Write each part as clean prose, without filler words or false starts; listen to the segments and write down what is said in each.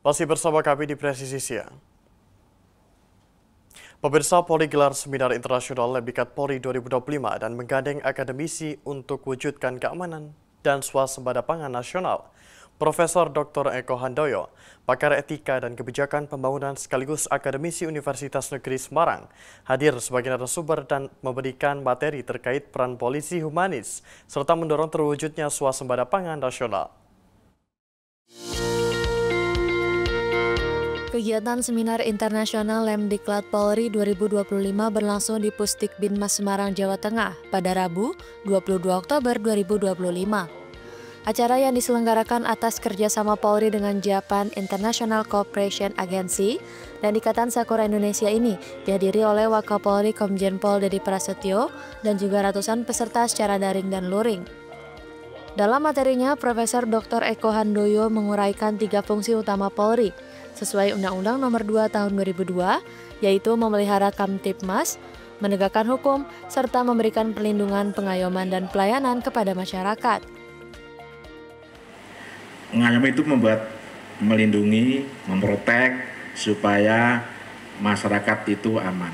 Masih bersama kami di Presisi Siang. Pemirsa, Polri gelar Seminar Internasional Lemdikat Polri 2025 dan menggandeng akademisi untuk wujudkan keamanan dan swasembada pangan nasional. Profesor Dr. Eko Handoyo, pakar etika dan kebijakan pembangunan sekaligus akademisi Universitas Negeri Semarang, hadir sebagai narasumber dan memberikan materi terkait peran polisi humanis, serta mendorong terwujudnya swasembada pangan nasional. Kegiatan Seminar Internasional Lemdiklat Polri 2025 berlangsung di Pusdik Binmas Semarang, Jawa Tengah pada Rabu, 22 Oktober 2025. Acara yang diselenggarakan atas kerjasama Polri dengan Japan International Cooperation Agency dan Ikatan Sakura Indonesia ini dihadiri oleh Wakapolri Komjen Pol Dedi Prasetyo dan juga ratusan peserta secara daring dan luring. Dalam materinya, Profesor Dr. Eko Handoyo menguraikan 3 fungsi utama Polri sesuai Undang-Undang Nomor 2 Tahun 2002, yaitu memelihara Kamtibmas, menegakkan hukum, serta memberikan perlindungan, pengayoman, dan pelayanan kepada masyarakat. Mengayomi itu melindungi, memprotek supaya masyarakat itu aman.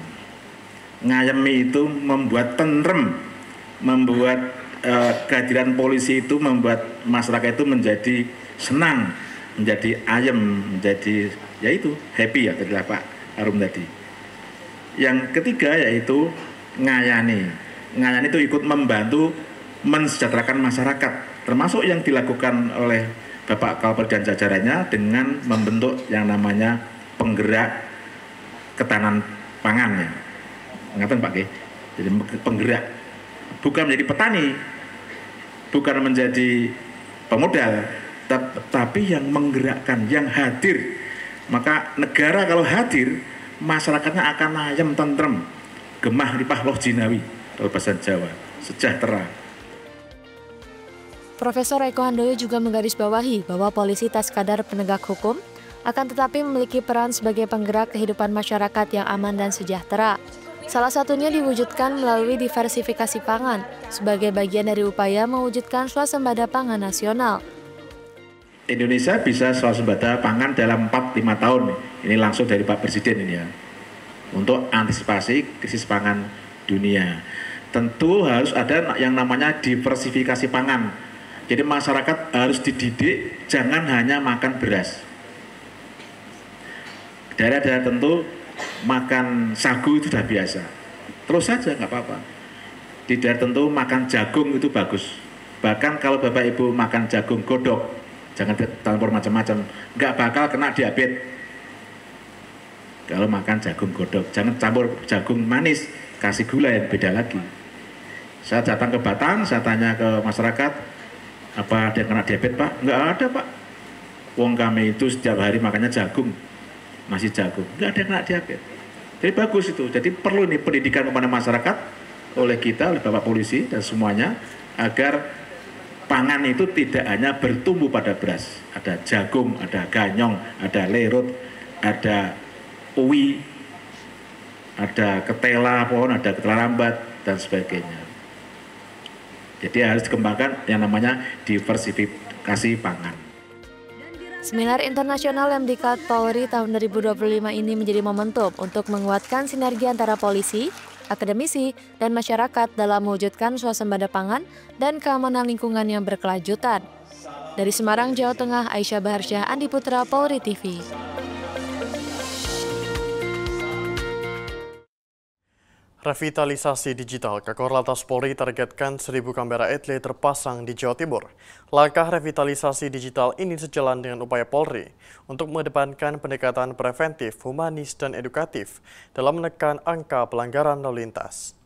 Ngayomi itu membuat tentrem, membuat kehadiran polisi itu membuat masyarakat itu menjadi senang, menjadi ayem, menjadi yaitu happy ya tadi Pak Arum tadi. Yang ketiga yaitu ngayani. Ngayani itu ikut membantu mensejahterakan masyarakat, termasuk yang dilakukan oleh Bapak Kapolri dan jajarannya dengan membentuk yang namanya penggerak ketahanan pangan ya. Ngapain Pak Ge? Jadi penggerak, bukan menjadi petani, bukan menjadi pemodal, tapi yang menggerakkan, yang hadir. Maka negara kalau hadir, masyarakatnya akan ayem, tentrem, gemah lipah loh jinawi, kalau bahasa Jawa, sejahtera. Profesor Eko Handoyo juga menggarisbawahi bahwa polisi tak sekadar penegak hukum, akan tetapi memiliki peran sebagai penggerak kehidupan masyarakat yang aman dan sejahtera. Salah satunya diwujudkan melalui diversifikasi pangan, sebagai bagian dari upaya mewujudkan swasembada pangan nasional. Indonesia bisa swasembada pangan dalam 4-5 tahun. Ini langsung dari Pak Presiden ini ya. Untuk antisipasi krisis pangan dunia. Tentu harus ada yang namanya diversifikasi pangan. Jadi masyarakat harus dididik, jangan hanya makan beras. Daerah-daerah tentu makan sagu itu sudah biasa. Terus saja nggak apa-apa. Di daerah tentu makan jagung itu bagus. Bahkan kalau Bapak Ibu makan jagung godok, jangan campur macam-macam, nggak bakal kena diabetes. Kalau makan jagung godok, jangan campur jagung manis, kasih gula yang beda lagi. Saya datang ke Batang, saya tanya ke masyarakat, apa ada yang kena diabetes Pak? Nggak ada Pak. Wong kami itu setiap hari makannya jagung, masih jagung, nggak ada yang kena diabetes. Jadi bagus itu. Jadi perlu nih pendidikan kepada masyarakat oleh kita, oleh Bapak Polisi dan semuanya, agar pangan itu tidak hanya bertumbuh pada beras. Ada jagung, ada ganyong, ada lerut, ada uwi, ada ketela, pohon, ada ketela lambat, dan sebagainya. Jadi harus dikembangkan yang namanya diversifikasi pangan. Seminar Internasional Lemdiklat Polri tahun 2025 ini menjadi momentum untuk menguatkan sinergi antara polisi, akademisi, dan masyarakat dalam mewujudkan swasembada pangan dan keamanan lingkungan yang berkelanjutan. Dari Semarang, Jawa Tengah, Aisyah Baharsyah, Andi Putra, Polri TV. Revitalisasi digital, Kakor Polri targetkan 1.000 kamera etle terpasang di Jawa Timur. Langkah revitalisasi digital ini sejalan dengan upaya Polri untuk mengedepankan pendekatan preventif, humanis, dan edukatif dalam menekan angka pelanggaran lalu lintas.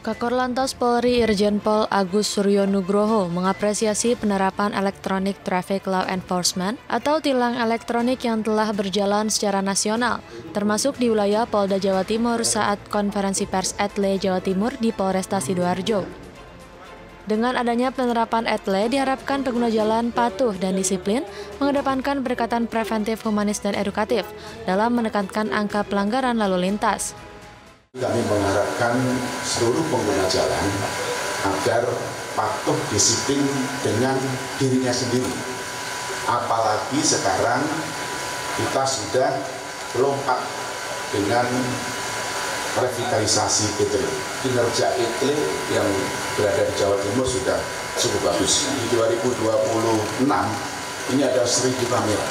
Kakor Polri Irjen Pol Agus Suryo Nugroho mengapresiasi penerapan Electronic Traffic Law Enforcement atau tilang elektronik yang telah berjalan secara nasional, termasuk di wilayah Polda Jawa Timur saat konferensi pers ETLE Jawa Timur di Polresta Sidoarjo. Dengan adanya penerapan ETLE, diharapkan pengguna jalan patuh dan disiplin, mengedepankan pendekatan preventif, humanis, dan edukatif dalam menekankan angka pelanggaran lalu lintas. Kami mengharapkan seluruh pengguna jalan agar patuh disiplin dengan dirinya sendiri. Apalagi sekarang kita sudah lompat dengan revitalisasi PT. Kinerja PT yang berada di Jawa Timur sudah cukup bagus. Di 2026 ini ada 1.000 kamera.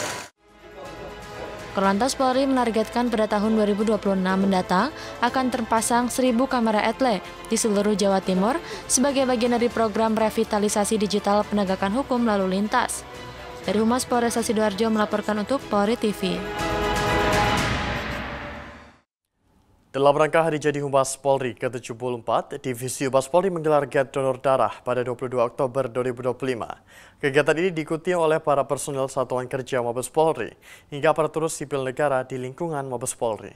Korlantas Polri menargetkan pada tahun 2026 mendatang akan terpasang 1.000 kamera etle di seluruh Jawa Timur sebagai bagian dari program revitalisasi digital penegakan hukum lalu lintas. Dari Humas Polresta Sidoarjo melaporkan untuk Polri TV. Dalam rangka Hari Jadi Humas Polri ke-74, Divisi Humas Polri menggelar Giat Donor Darah pada 22 Oktober 2025. Kegiatan ini diikuti oleh para personel Satuan Kerja Mabes Polri hingga aparatur sipil negara di lingkungan Mabes Polri.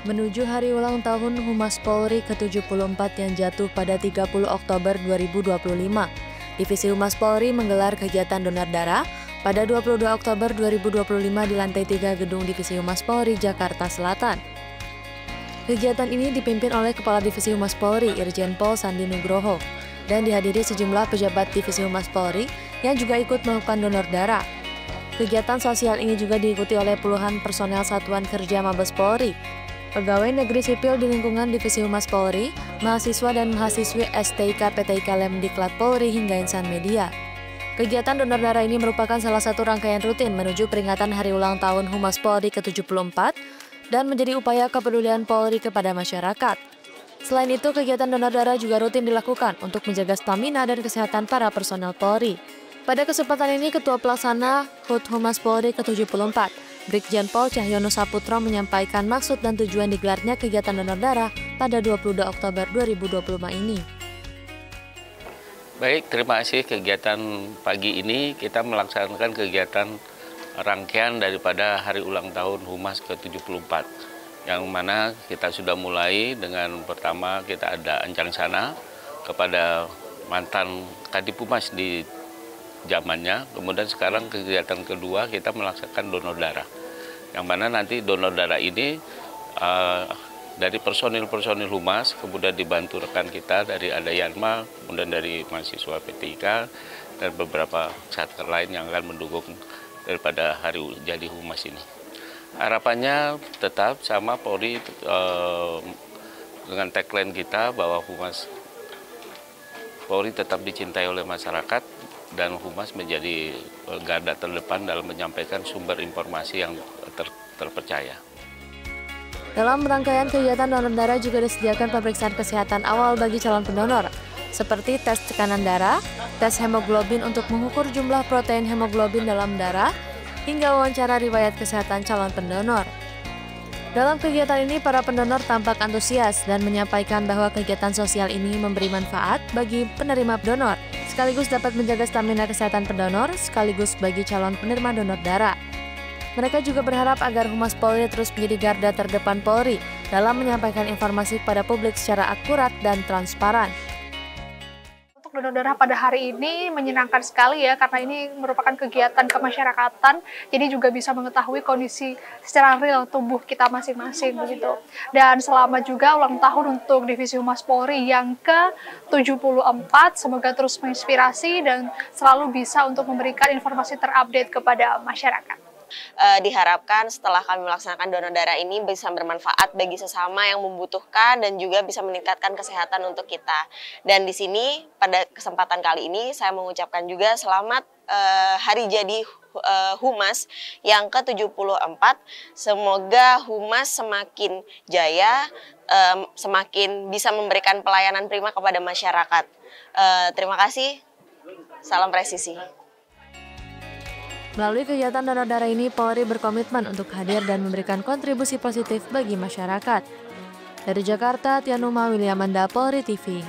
Menuju hari ulang tahun Humas Polri ke-74 yang jatuh pada 30 Oktober 2025, Divisi Humas Polri menggelar kegiatan donor darah pada 22 Oktober 2025 di lantai 3 Gedung Divisi Humas Polri, Jakarta Selatan. Kegiatan ini dipimpin oleh Kepala Divisi Humas Polri, Irjen Pol Sandi Nugroho, dan dihadiri sejumlah pejabat Divisi Humas Polri yang juga ikut melakukan donor darah. Kegiatan sosial ini juga diikuti oleh puluhan personel Satuan Kerja Mabes Polri, pegawai negeri sipil di lingkungan Divisi Humas Polri, mahasiswa dan mahasiswi STIK PTIK Lemdiklat Polri hingga insan media. Kegiatan donor darah ini merupakan salah satu rangkaian rutin menuju peringatan Hari Ulang Tahun Humas Polri ke-74 dan menjadi upaya kepedulian Polri kepada masyarakat. Selain itu, kegiatan donor darah juga rutin dilakukan untuk menjaga stamina dan kesehatan para personel Polri. Pada kesempatan ini, Ketua Pelaksana HUT Humas Polri ke-74, Brigjen Pol Cahyono Saputro menyampaikan maksud dan tujuan digelarnya kegiatan donor darah pada 22 Oktober 2025 ini. Baik, terima kasih. Kegiatan pagi ini kita melaksanakan kegiatan rangkaian daripada Hari Ulang Tahun Humas ke-74, yang mana kita sudah mulai dengan pertama kita ada ancang sana kepada mantan Kadip Humas di zamannya, kemudian sekarang kegiatan kedua kita melaksanakan donor darah, yang mana nanti donor darah ini dari personil-personil Humas, kemudian dibantu rekan kita dari Adayanma, kemudian dari mahasiswa PTIK, dan beberapa satker lain yang akan mendukung daripada Hari Jadi Humas ini. Harapannya tetap sama Polri dengan tagline kita bahwa Humas Polri tetap dicintai oleh masyarakat dan Humas menjadi garda terdepan dalam menyampaikan sumber informasi yang terpercaya. Dalam rangkaian kegiatan donor darah juga disediakan pemeriksaan kesehatan awal bagi calon pendonor, seperti tes tekanan darah, tes hemoglobin untuk mengukur jumlah protein hemoglobin dalam darah, hingga wawancara riwayat kesehatan calon pendonor. Dalam kegiatan ini, para pendonor tampak antusias dan menyampaikan bahwa kegiatan sosial ini memberi manfaat bagi penerima donor, sekaligus dapat menjaga stamina kesehatan pendonor, sekaligus bagi calon penerima donor darah. Mereka juga berharap agar Humas Polri terus menjadi garda terdepan Polri dalam menyampaikan informasi kepada publik secara akurat dan transparan. Untuk donor darah pada hari ini menyenangkan sekali ya, karena ini merupakan kegiatan kemasyarakatan, jadi juga bisa mengetahui kondisi secara real tubuh kita masing-masing begitu. Dan selama juga ulang tahun untuk Divisi Humas Polri yang ke-74, semoga terus menginspirasi dan selalu bisa untuk memberikan informasi terupdate kepada masyarakat. Diharapkan setelah kami melaksanakan donor darah ini bisa bermanfaat bagi sesama yang membutuhkan dan juga bisa meningkatkan kesehatan untuk kita. Dan di sini pada kesempatan kali ini saya mengucapkan juga selamat Hari Jadi Humas yang ke-74. Semoga Humas semakin jaya, semakin bisa memberikan pelayanan prima kepada masyarakat. Terima kasih. Salam presisi. Melalui kegiatan donor darah ini, Polri berkomitmen untuk hadir dan memberikan kontribusi positif bagi masyarakat. Dari Jakarta, Tianuma Williamanda, Polri TV.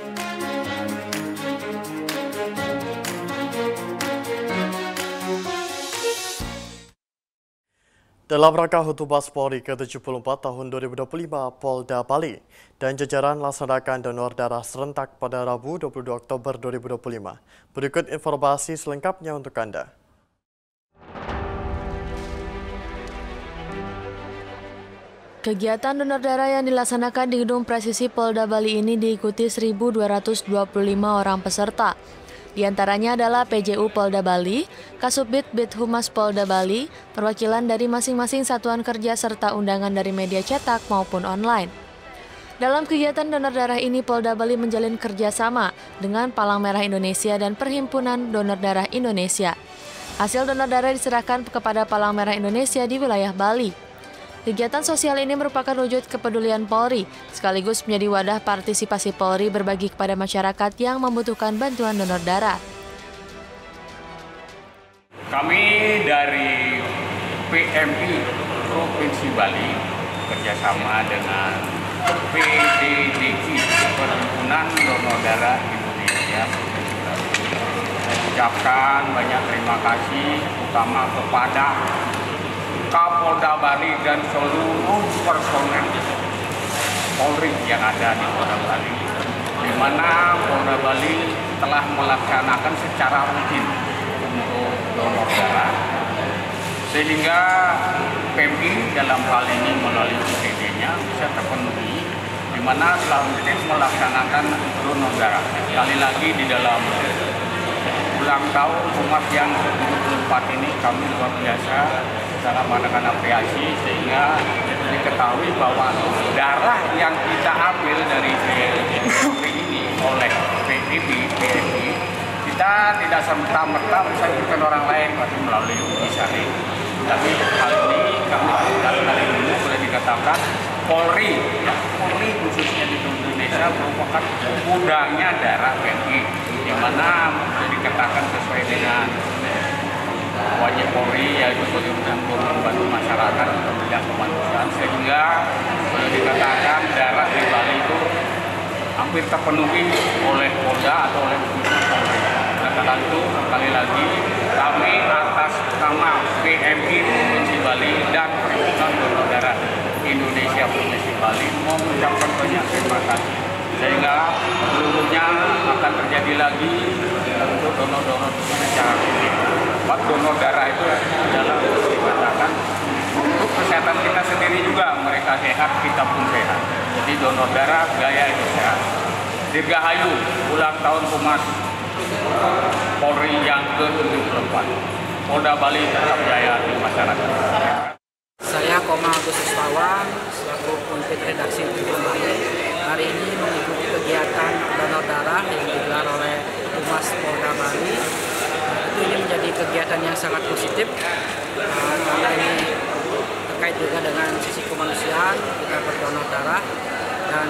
Dalam rangka HUT Humas Polri ke-74 tahun 2025, Polda Bali dan jajaran laksanakan donor darah serentak pada Rabu 22 Oktober 2025. Berikut informasi selengkapnya untuk Anda. Kegiatan donor darah yang dilaksanakan di Gedung Presisi Polda Bali ini diikuti 1.225 orang peserta. Di antaranya adalah PJU Polda Bali, Kasubdit Humas Polda Bali, perwakilan dari masing-masing satuan kerja serta undangan dari media cetak maupun online. Dalam kegiatan donor darah ini, Polda Bali menjalin kerjasama dengan Palang Merah Indonesia dan Perhimpunan Donor Darah Indonesia. Hasil donor darah diserahkan kepada Palang Merah Indonesia di wilayah Bali. Kegiatan sosial ini merupakan wujud kepedulian Polri, sekaligus menjadi wadah partisipasi Polri berbagi kepada masyarakat yang membutuhkan bantuan donor darah. Kami dari PMI Provinsi Bali kerjasama dengan PDDI, Perhimpunan Donor Darah Indonesia, mengucapkan banyak terima kasih utama kepada Kapolda Bali dan seluruh personel Polri yang ada di Polda Bali, di mana Polda Bali telah melaksanakan secara rutin untuk donor darah, sehingga PMI dalam hal ini melalui UPD-nya bisa terpenuhi, di mana telah rutin melaksanakan donor darah. Sekali lagi di dalam ulang tahun Humas yang ke-74 ini kami luar biasa sangat mengadakan apresiasi, sehingga diketahui bahwa darah yang kita ambil dari PMI ini oleh PMI, kita tidak serta-merta menyalurkan orang lain masih melalui uji saring. Tapi hal ini kami kali ini boleh dikatakan Polri khususnya di Indonesia merupakan gudangnya darah PMI, di mana dikatakan sesuai dengan wajib Polri, yaitu untuk membantu masyarakat untuk bidang kemanusiaan, sehingga boleh dikatakan darah di Bali itu hampir terpenuhi oleh Polda atau oleh Polri. Karena itu sekali lagi kami atas nama PMI Provinsi Bali dan Perhimpunan Donor Darah Indonesia Provinsi Bali mengucapkan banyak terima kasih, sehingga seluruhnya akan terjadi lagi untuk donor-donor secara rutin. Donor darah itu adalah dikatakan untuk kesehatan kita sendiri juga, mereka sehat, kita pun sehat. Jadi donor darah gaya itu sehat. Dirgahayu ulang tahun Humas Polri yang ke-74. Polda Bali tetap jaya di masyarakat. Saya Koma Agustus Pawang, selaku pemimpin redaksi Tribun Bali. Hari ini mengikuti kegiatan donor darah yang digelar oleh Humas Polda Bali. Ini menjadi kegiatan yang sangat positif karena ini terkait juga dengan sisi kemanusiaan, kita berdonor darah, dan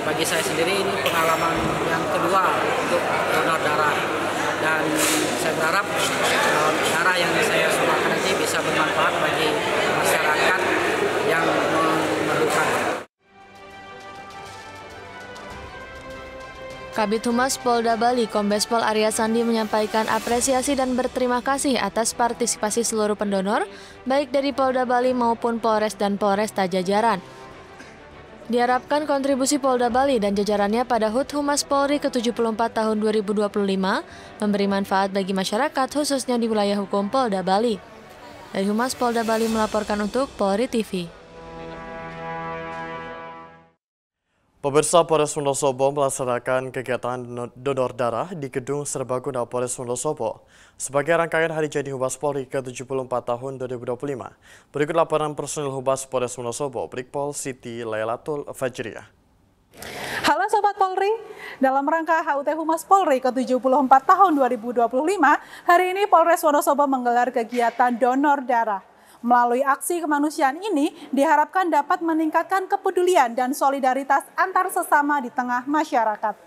bagi saya sendiri ini pengalaman yang kedua untuk donor darah, dan saya berharap darah yang saya sumbangkan nanti bisa bermanfaat bagi masyarakat yang memerlukan. Kabid Humas Polda Bali, Kombes Pol Arya Sandi menyampaikan apresiasi dan berterima kasih atas partisipasi seluruh pendonor, baik dari Polda Bali maupun Polres dan Polresta jajaran. Diharapkan kontribusi Polda Bali dan jajarannya pada HUT Humas Polri ke-74 tahun 2025 memberi manfaat bagi masyarakat khususnya di wilayah hukum Polda Bali. Dari Humas Polda Bali melaporkan untuk Polri TV. Pemirsa, Polres Wonosobo melaksanakan kegiatan donor darah di Gedung Serbaguna Polres Wonosobo sebagai rangkaian Hari Jadi Humas Polri ke-74 tahun 2025. Berikut laporan personil Humas Polres Wonosobo, Brigpol Siti Lailatul Fajriah. Halo Sobat Polri, dalam rangka HUT Humas Polri ke-74 tahun 2025, hari ini Polres Wonosobo menggelar kegiatan donor darah. Melalui aksi kemanusiaan ini diharapkan dapat meningkatkan kepedulian dan solidaritas antar sesama di tengah masyarakat.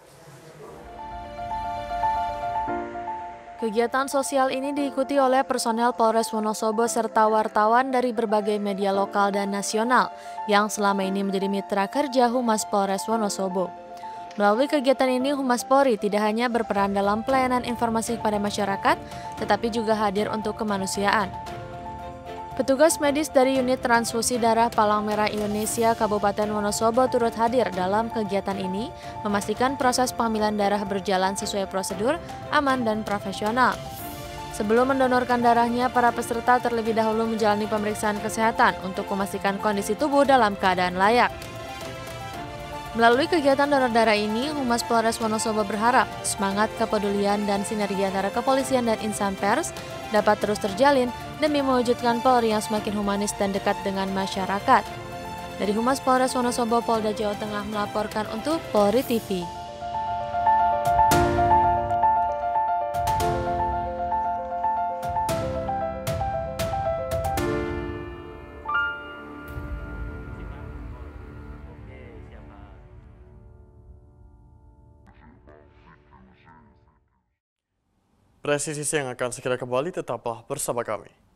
Kegiatan sosial ini diikuti oleh personel Polres Wonosobo serta wartawan dari berbagai media lokal dan nasional yang selama ini menjadi mitra kerja Humas Polres Wonosobo. Melalui kegiatan ini, Humas Polri tidak hanya berperan dalam pelayanan informasi kepada masyarakat, tetapi juga hadir untuk kemanusiaan. Petugas medis dari Unit Transfusi Darah Palang Merah Indonesia Kabupaten Wonosobo turut hadir dalam kegiatan ini, memastikan proses pengambilan darah berjalan sesuai prosedur, aman dan profesional. Sebelum mendonorkan darahnya, para peserta terlebih dahulu menjalani pemeriksaan kesehatan untuk memastikan kondisi tubuh dalam keadaan layak. Melalui kegiatan donor darah ini, Humas Polres Wonosobo berharap semangat, kepedulian, dan sinergi antara kepolisian dan insan pers dapat terus terjalin demi mewujudkan Polri yang semakin humanis dan dekat dengan masyarakat. Dari Humas Polres Wonosobo, Polda Jawa Tengah melaporkan untuk Polri TV. Presisi Siang akan segera kembali, tetaplah bersama kami.